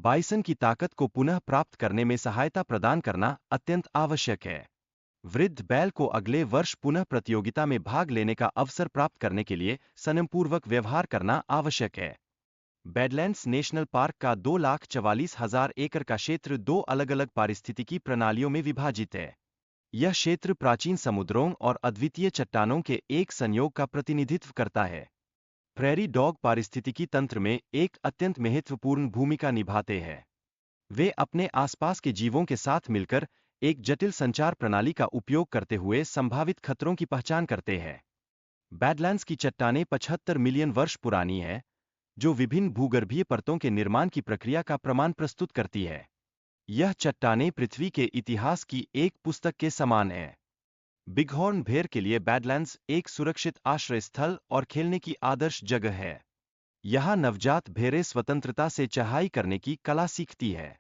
Bison की ताकत को पुनः प्राप्त करने में सहायता प्रदान करना अत्यंत आवश्यक है। वृद्ध बैल को अगले वर्ष पुनः प्रतियोगिता में भाग लेने का अवसर प्राप्त करने के लिए संयमपूर्वक व्यवहार करना आवश्यक है। बैडलैंड्स नेशनल पार्क का 2,44,000 एकड़ का क्षेत्र दो अलग-अलग पारिस्थितिकी प्रणालियों में विभाजित है। यह क्षेत्र प्राचीन समुद्रों और अद्वितीय चट्टानों के एक संयोग का प्रतिनिधित्व करता है। प्रेरी डॉग पारिस्थितिकी तंत्र में एक अत्यंत महत्वपूर्ण भूमिका निभाते हैं। वे अपने आसपास के जीवों के साथ मिलकर एक जटिल संचार प्रणाली का उपयोग करते हुए संभावित खतरों की पहचान करते हैं। बैडलैंड्स की चट्टानें 75 मिलियन वर्ष पुरानी है, जो विभिन्न भूगर्भीय परतों के निर्माण की प्रक्रिया का प्रमाण प्रस्तुत करती है। यह चट्टानें पृथ्वी के इतिहास की एक पुस्तक के समान है। बिगहॉर्न भेड़ के लिए बैडलैंड्स एक सुरक्षित आश्रय स्थल और खेलने की आदर्श जगह है। यहाँ नवजात भेड़ें स्वतंत्रता से चढ़ाई करने की कला सीखती है।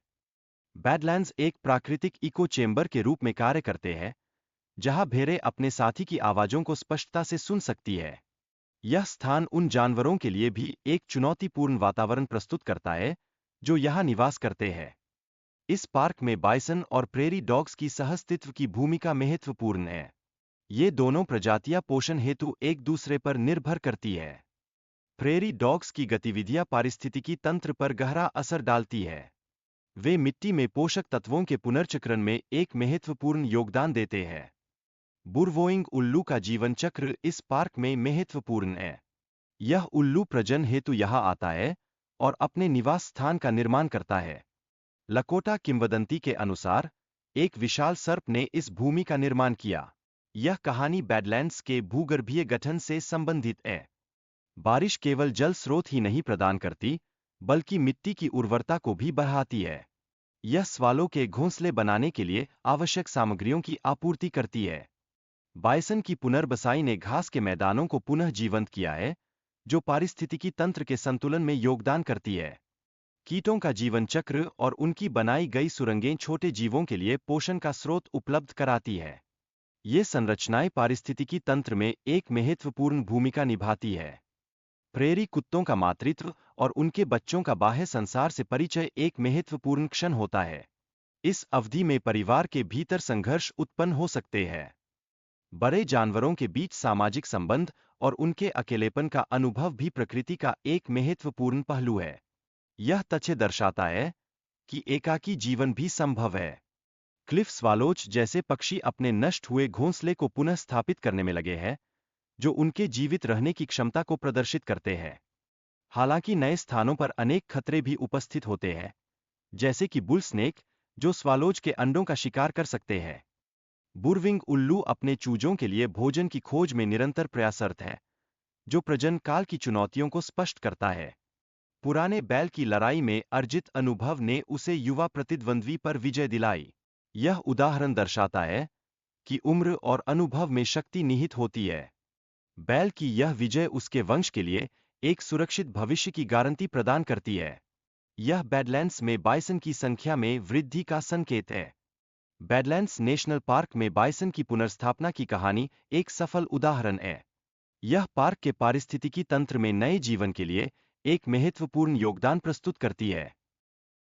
बैडलैंड्स एक प्राकृतिक इको चेंबर के रूप में कार्य करते हैं, जहाँ भेड़ें अपने साथी की आवाज़ों को स्पष्टता से सुन सकती है। यह स्थान उन जानवरों के लिए भी एक चुनौतीपूर्ण वातावरण प्रस्तुत करता है, जो यहाँ निवास करते हैं। इस पार्क में बाइसन और प्रेरी डॉग्स की सहअस्तित्व की भूमिका महत्वपूर्ण है। ये दोनों प्रजातियां पोषण हेतु एक दूसरे पर निर्भर करती है। प्रेरी डॉग्स की गतिविधियां पारिस्थितिकी तंत्र पर गहरा असर डालती है। वे मिट्टी में पोषक तत्वों के पुनर्चक्रण में एक महत्वपूर्ण योगदान देते हैं। बुरवोइंग उल्लू का जीवन चक्र इस पार्क में महत्वपूर्ण है। यह उल्लू प्रजनन हेतु यहाँ आता है और अपने निवास स्थान का निर्माण करता है। लकोटा किंवदंती के अनुसार एक विशाल सर्प ने इस भूमि का निर्माण किया। यह कहानी बैडलैंड्स के भूगर्भीय गठन से संबंधित है। बारिश केवल जल स्रोत ही नहीं प्रदान करती, बल्कि मिट्टी की उर्वरता को भी बढ़ाती है। यह स्वालों के घोंसले बनाने के लिए आवश्यक सामग्रियों की आपूर्ति करती है। बाइसन की पुनर्बसाई ने घास के मैदानों को पुनः जीवंत किया है, जो पारिस्थितिकी तंत्र के संतुलन में योगदान करती है। कीटों का जीवन चक्र और उनकी बनाई गई सुरंगें छोटे जीवों के लिए पोषण का स्रोत उपलब्ध कराती है। ये संरचनाएं पारिस्थितिकी तंत्र में एक महत्वपूर्ण भूमिका निभाती है। प्रेरी कुत्तों का मातृत्व और उनके बच्चों का बाह्य संसार से परिचय एक महत्वपूर्ण क्षण होता है। इस अवधि में परिवार के भीतर संघर्ष उत्पन्न हो सकते हैं। बड़े जानवरों के बीच सामाजिक संबंध और उनके अकेलेपन का अनुभव भी प्रकृति का एक महत्वपूर्ण पहलू है। यह तथ्य दर्शाता है कि एकाकी जीवन भी संभव है। क्लिफ स्वालोच जैसे पक्षी अपने नष्ट हुए घोंसले को पुनः स्थापित करने में लगे हैं, जो उनके जीवित रहने की क्षमता को प्रदर्शित करते हैं। हालांकि नए स्थानों पर अनेक खतरे भी उपस्थित होते हैं, जैसे कि बुल स्नेक, जो स्वालोच के अंडों का शिकार कर सकते हैं। बुरविंग उल्लू अपने चूजों के लिए भोजन की खोज में निरंतर प्रयासरत है, जो प्रजनन काल की चुनौतियों को स्पष्ट करता है। पुराने बैल की लड़ाई में अर्जित अनुभव ने उसे युवा प्रतिद्वंद्वी पर विजय दिलाई। यह उदाहरण दर्शाता है कि उम्र और अनुभव में शक्ति निहित होती है। बैल की यह विजय उसके वंश के लिए एक सुरक्षित भविष्य की गारंटी प्रदान करती है। यह बैडलैंड्स में बाइसन की संख्या में वृद्धि का संकेत है। बैडलैंड्स नेशनल पार्क में बाइसन की पुनर्स्थापना की कहानी एक सफल उदाहरण है। यह पार्क के पारिस्थितिकी तंत्र में नए जीवन के लिए एक महत्वपूर्ण योगदान प्रस्तुत करती है।